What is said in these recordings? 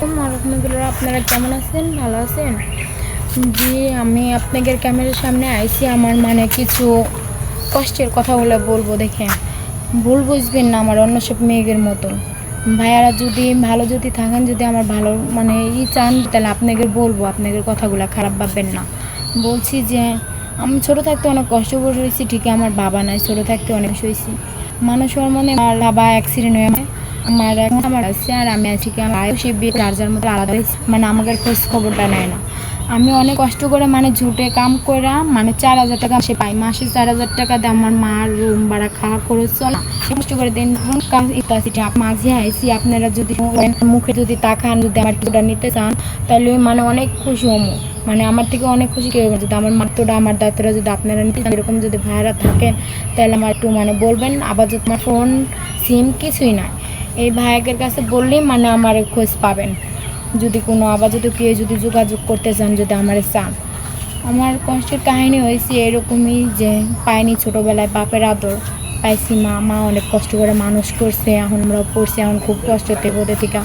আলহামদুলিল্লাহ, আপনারা কেমন আছেন? ভালো আছেন? জি, আমি আপনাদের ক্যামেরার সামনে আইছি। আমার কিছু কষ্টের কথাগুলো বলবো। দেখেন, ভুল বুঝবেন না আমার অন্য সব মেয়েদের মতন। ভাইয়ারা যদি ভালো যদি থাকেন, যদি আমার ভালো চান, তাহলে আপনাদের বলবো, আপনাদের কথাগুলো খারাপ ভাববেন না। বলছি যে আমি ছোটো থাকতে অনেক কষ্ট করে হয়েছি, ঠিকই আমার বাবা নাই, ছোটো থাকতে অনেক হয়েছি। মানুষ মনে আমার বাবা অ্যাক্সিডেন্ট হয়ে আমার আছে, আর আমি আছি কি আমার সে বিয়ে চার্জার মতো আলাদা হয়েছে, আমাদের খোঁজ খবরটা নেয় না। আমি অনেক কষ্ট করে ঝুটে কাম করে 4,000 টাকা সে পাই, মাসে 4,000 টাকা দিয়ে আমার মার রুম ভাড়া খাওয়া খরচ চলা কষ্ট করে দিন মাঝে আইসি। আপনারা যদি মুখে যদি তাকান, যদি আমার কিছুটা নিতে চান, তাহলে অনেক খুশি হবো। আমার থেকে অনেক খুশি কেউ যদি আমার মাত্রটা আমার দায়িত্বটা যদি আপনারা নিতে চান, এরকম যদি ভাইরা থাকেন, তাহলে আমার একটু বলবেন। আবার যদি আমার ফোন সিম কিছুই না, এই ভাইয়ের কাছে বললেই আমার খোঁজ পাবেন। যদি কোনো আবার যদি কেউ যদি যোগাযোগ করতে চান, যদি আমার চান। আমার কষ্টের কাহিনী হয়েছে এরকমই যে পাইনি ছোটোবেলায় বাপের আদর, পাইছি মা অনেক কষ্ট করে মানুষ করছে, এখন আমরা পড়ছি, এখন খুব কষ্টতে বোধে থেকে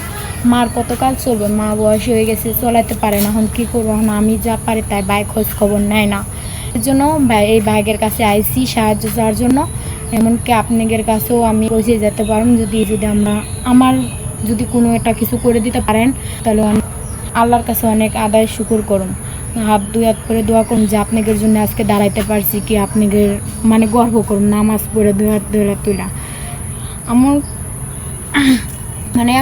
মার কতকাল চলবে, মা বয়স হয়ে গেছে, চলাতে পারে না, এখন কী করবো। এখন আমি যা পারি তাই ভাই খোঁজ খবর নেয় না। এর জন্য এই ভাইয়ের কাছে আইসি সাহায্য চাওয়ার জন্য। এমনকি আপনাদের কাছেও আমি পৌঁছে যেতে পারেন, যদি আমার যদি কোনো একটা কিছু করে দিতে পারেন, তাহলে আল্লাহর কাছে অনেক আদায় শুকুর করুন, হাত করে দোয়া করুন যে আপনাদের জন্য আজকে দাঁড়াইতে পারছি, কি আপনাদের গর্ব করুন, নামাজ পড়ে দুই হাত তুলা। আমার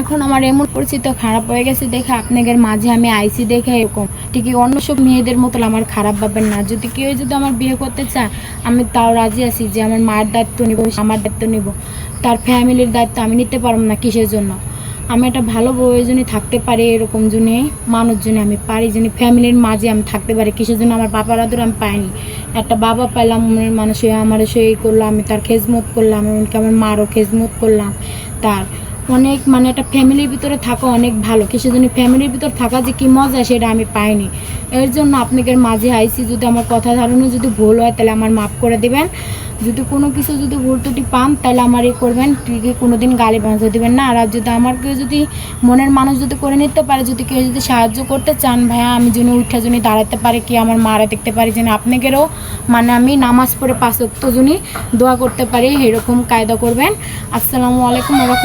এখন আমার এমন পরিচিত খারাপ হয়ে গেছে দেখে আপনাদের মাঝে আমি আইসি দেখে এরকম। ঠিকই অন্য সব মেয়েদের মতো আমার খারাপ ভাবেন না। যদি কেউ যদি আমার বিয়ে করতে চায়, আমি তাও রাজি আছি যে আমার মায়ের দায়িত্ব নিব, আমার দায়িত্ব নিব, তার ফ্যামিলির দায়িত্ব আমি নিতে পারবো না। কিসের জন্য? আমি একটা ভালো বউয়ের জন্য থাকতে পারি, এরকম জন্যে মানুষ জন্য আমি পারি, যিনি ফ্যামিলির মাঝে আমি থাকতে পারি। কিসের জন্য? আমার বাবার আদর আমি পাইনি, একটা বাবা পাইলাম, মনের মানুষ আমার সেই করলো, আমি তার খেজমত করলাম, এমনকি আমার মারও খেজমত করলাম। তার অনেক একটা ফ্যামিলির ভিতরে থাকা অনেক ভালো। কিসের জন্য? ফ্যামিলির ভিতর থাকা যে কী মজা, সেটা আমি পাইনি। এর জন্য আপনাদের মাঝে আইসি। যদি আমার কথা ধারণা যদি ভুল হয়, তাহলে আমার মাফ করে দেবেন। যদি কোনো কিছু যদি ভুল ত্রুটি পান, তাহলে আমার করবেন, ঠিকই কোনো দিন গালি বাঁধতে দেবেন না। আর যদি আমার কেউ যদি মনের মানুষ যদি করে নিতে পারে, যদি কেউ যদি সাহায্য করতে চান, ভাইয়া আমি যেন উঠা জন্য দাঁড়াতে পারি, কি আমার মারা দেখতে পারি, যেন আপনাদেরও আমি নামাজ পড়ে 5 ওয়াক্ত জনই দোয়া করতে পারি, এরকম কায়দা করবেন। আসসালামু আলাইকুম।